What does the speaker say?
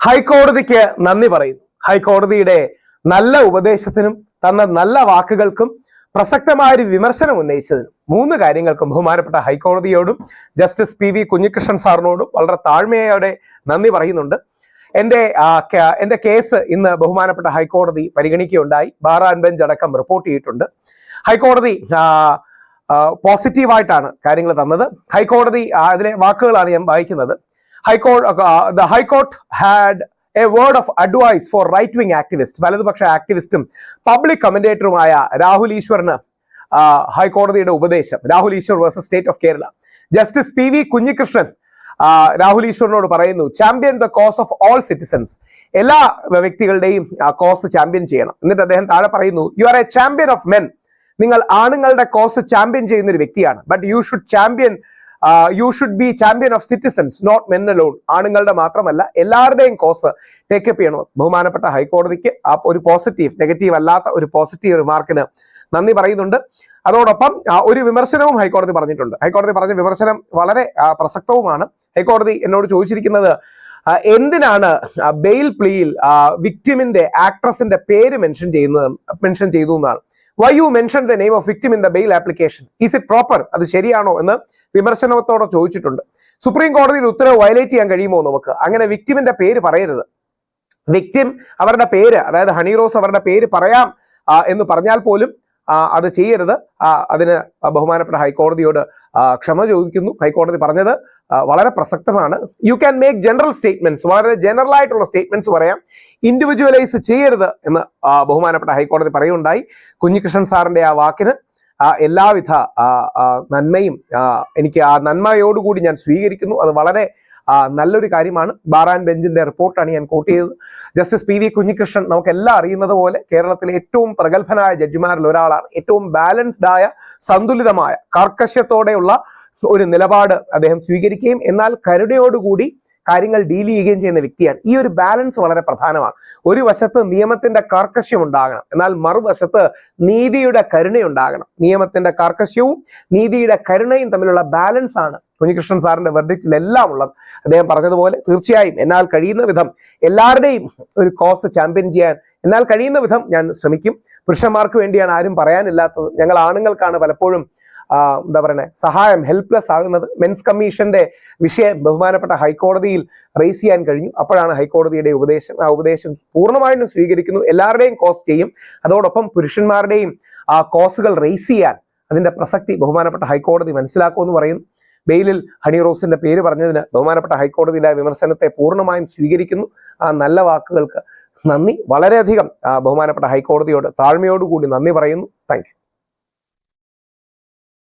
ഹൈക്കോടതിക്ക് നന്ദി പറയുന്നു. ഹൈക്കോടതിയുടെ നല്ല ഉപദേശത്തിനും തന്ന നല്ല വാക്കുകൾക്കും പ്രസക്തമായ ഒരു വിമർശനം ഉന്നയിച്ചതിനും 3 കാര്യങ്ങൾക്കും ബഹുമാനപ്പെട്ട ഹൈക്കോടതിയോടും ജസ്റ്റിസ് PV കുഞ്ഞികൃഷ്ണൻ സാറിനോടും വളരെ താഴ്മയോടെ നന്ദി പറയുന്നുണ്ട്. എന്റെ കേസ് ഇന്ന് ബഹുമാനപ്പെട്ട ഹൈക്കോടതി പരിഗണിക്കുകയുണ്ടായി. ബാർ ആൻഡ് ബെഞ്ച് അടക്കം റിപ്പോർട്ട് ചെയ്തിട്ടുണ്ട്. ഹൈക്കോടതി പോസിറ്റീവായിട്ടാണ് കാര്യങ്ങൾ തന്നത്. ഹൈക്കോടതി അതിലെ വാക്കുകളാണ് ഞാൻ വായിക്കുന്നത്. The High Court had a word of advice for right-wing activist, വലതുപക്ഷ ആക്ടിവിസ്റ്റും പബ്ലിക് കമന്റേറ്ററുമായ രാഹുൽ ഈശ്വറിന് ഹൈക്കോടതിയുടെ ഉപദേശം. Rahul Eshwar versus state of Kerala. Justice PV Kunhikrishnan Rahul ഈശ്വറിനോട് പറയുന്നു, champion the cause of all citizens. എല്ലാ വ്യക്തികളുടെയും കോസ് ചാമ്പ്യൻ ചെയ്യണം. എന്നിട്ട് അദ്ദേഹം താഴെ പറയുന്നു, you are a champion of men. നിങ്ങൾ ആണുങ്ങളുടെ കോസ് ചാമ്പ്യൻ ചെയ്യുന്ന ഒരു വ്യക്തിയാണ്. But you should be champion of citizens, not men alone. ആണുങ്ങളുടെ മാത്രമല്ല എല്ലാവരുടെയും കോസ് ടേക്കപ്പ് ചെയ്യണം. ബഹുമാനപ്പെട്ട ഹൈക്കോടതിക്ക് ഒരു നെഗറ്റീവ് അല്ലാത്ത ഒരു പോസിറ്റീവ് റിമാർക്കിന് നന്ദി പറയുന്നുണ്ട്. അതോടൊപ്പം ഒരു വിമർശനവും ഹൈക്കോടതി പറഞ്ഞിട്ടുണ്ട്. ഹൈക്കോടതി പറഞ്ഞ വിമർശനം വളരെ പ്രസക്തവുമാണ്. ഹൈക്കോടതി എന്നോട് ചോദിച്ചിരിക്കുന്നത്, എന്തിനാണ് ബെയിൽ പ്ലീയിൽ വിക്ടിമിന്റെ ആക്ട്രസിന്റെ പേര് മെൻഷൻ ചെയ്തു എന്നാണ്. Why you mentioned the name of victim in the bail application? Is it proper? അത് ശരിയാണോ എന്ന് വിമർശനത്തോടെ ചോദിച്ചിട്ടുണ്ട്. സുപ്രീം കോടതിയിൽ ഉത്തരവ് വയലേറ്റ് ചെയ്യാൻ കഴിയുമോ നമുക്ക്? അങ്ങനെ വിക്ടിമിന്റെ പേര് പറയരുത്. വിക്ടിം അവരുടെ പേര്, അതായത് ഹണി റോസ് അവരുടെ പേര് പറയാം എന്ന് പറഞ്ഞാൽ പോലും അത് ചെയ്യരുത്. അതിന് ബഹുമാനപ്പെട്ട ഹൈക്കോടതിയോട് ക്ഷമ ചോദിക്കുന്നു. ഹൈക്കോടതി പറഞ്ഞത് വളരെ പ്രസക്തമാണ്. You can make general statements, വളരെ ജനറൽ ആയിട്ടുള്ള സ്റ്റേറ്റ്മെന്റ്സ് പറയാം, ഇൻഡിവിജ്വലൈസ് ചെയ്യരുത് എന്ന് ബഹുമാനപ്പെട്ട ഹൈക്കോടതി പറയുണ്ടായി. കുഞ്ഞികൃഷ്ണൻ സാറിന്റെ ആ വാക്കിന് എല്ലാവിധ നന്മയും എനിക്ക് ആ നന്മയോടുകൂടി ഞാൻ സ്വീകരിക്കുന്നു. അത് വളരെ നല്ലൊരു കാര്യമാണ്. ബാർ ആൻഡ് ബെഞ്ചിന്റെ റിപ്പോർട്ടാണ് ഞാൻ കോട്ട് ചെയ്തത്. ജസ്റ്റിസ് PV കുഞ്ഞികൃഷ്ണൻ നമുക്കെല്ലാം അറിയുന്നത് പോലെ കേരളത്തിലെ ഏറ്റവും പ്രഗത്ഭനായ ജഡ്ജിമാരിൽ ഒരാളാണ്. ഏറ്റവും ബാലൻസ്ഡ് ആയ, സന്തുലിതമായ, കർക്കശ്യത്തോടെയുള്ള ഒരു നിലപാട് അദ്ദേഹം സ്വീകരിക്കുകയും എന്നാൽ കരുണയോടുകൂടി കാര്യങ്ങൾ ഡീൽ ചെയ്യുകയും ചെയ്യുന്ന വ്യക്തിയാണ്. ഈ ഒരു ബാലൻസ് വളരെ പ്രധാനമാണ്. ഒരു വശത്ത് നിയമത്തിന്റെ കാർക്കശ്യം ഉണ്ടാകണം, എന്നാൽ മറുവശത്ത് നീതിയുടെ കരുണയുണ്ടാകണം. നിയമത്തിന്റെ കാർക്കശ്യവും നീതിയുടെ കരുണയും തമ്മിലുള്ള ബാലൻസ് ആണ് കുഞ്ഞികൃഷ്ണൻ സാറിന്റെ വെർഡിക്റ്റിൽ എല്ലാം ഉള്ളത്. അദ്ദേഹം പറഞ്ഞതുപോലെ തീർച്ചയായും എന്നാൽ കഴിയുന്ന വിധം എല്ലാവരുടെയും ഒരു കോസ് ചാമ്പ്യൻ ചെയ്യാൻ എന്നാൽ കഴിയുന്ന വിധം ഞാൻ ശ്രമിക്കും. പുരുഷന്മാർക്ക് വേണ്ടിയാണ് ആരും പറയാനില്ലാത്തത്. ഞങ്ങൾ ആണുങ്ങൾക്കാണ് പലപ്പോഴും സഹായം, ഹെൽപ്ലെസ് ആകുന്നത്. മെൻസ് കമ്മീഷന്റെ വിഷയം ബഹുമാനപ്പെട്ട ഹൈക്കോടതിയിൽ റേസ് ചെയ്യാൻ കഴിഞ്ഞു. അപ്പോഴാണ് ഹൈക്കോടതിയുടെ ഉപദേശം പൂർണ്ണമായിട്ടും സ്വീകരിക്കുന്നു. എല്ലാവരുടെയും കോസ് ചെയ്യും. അതോടൊപ്പം പുരുഷന്മാരുടെയും കോസുകൾ റേസ് ചെയ്യാൻ അതിന്റെ പ്രസക്തി ബഹുമാനപ്പെട്ട ഹൈക്കോടതി മനസ്സിലാക്കുമെന്ന് പറയുന്നു. ബെയിലിൽ ഹണി റോസിന്റെ പേര് പറഞ്ഞതിന് ബഹുമാനപ്പെട്ട ഹൈക്കോടതിയിലെ വിമർശനത്തെ പൂർണ്ണമായും സ്വീകരിക്കുന്നു. ആ നല്ല വാക്കുകൾക്ക് നന്ദി. വളരെയധികം ബഹുമാനപ്പെട്ട ഹൈക്കോടതിയോട് താഴ്മയോടുകൂടി നന്ദി പറയുന്നു. Thank you.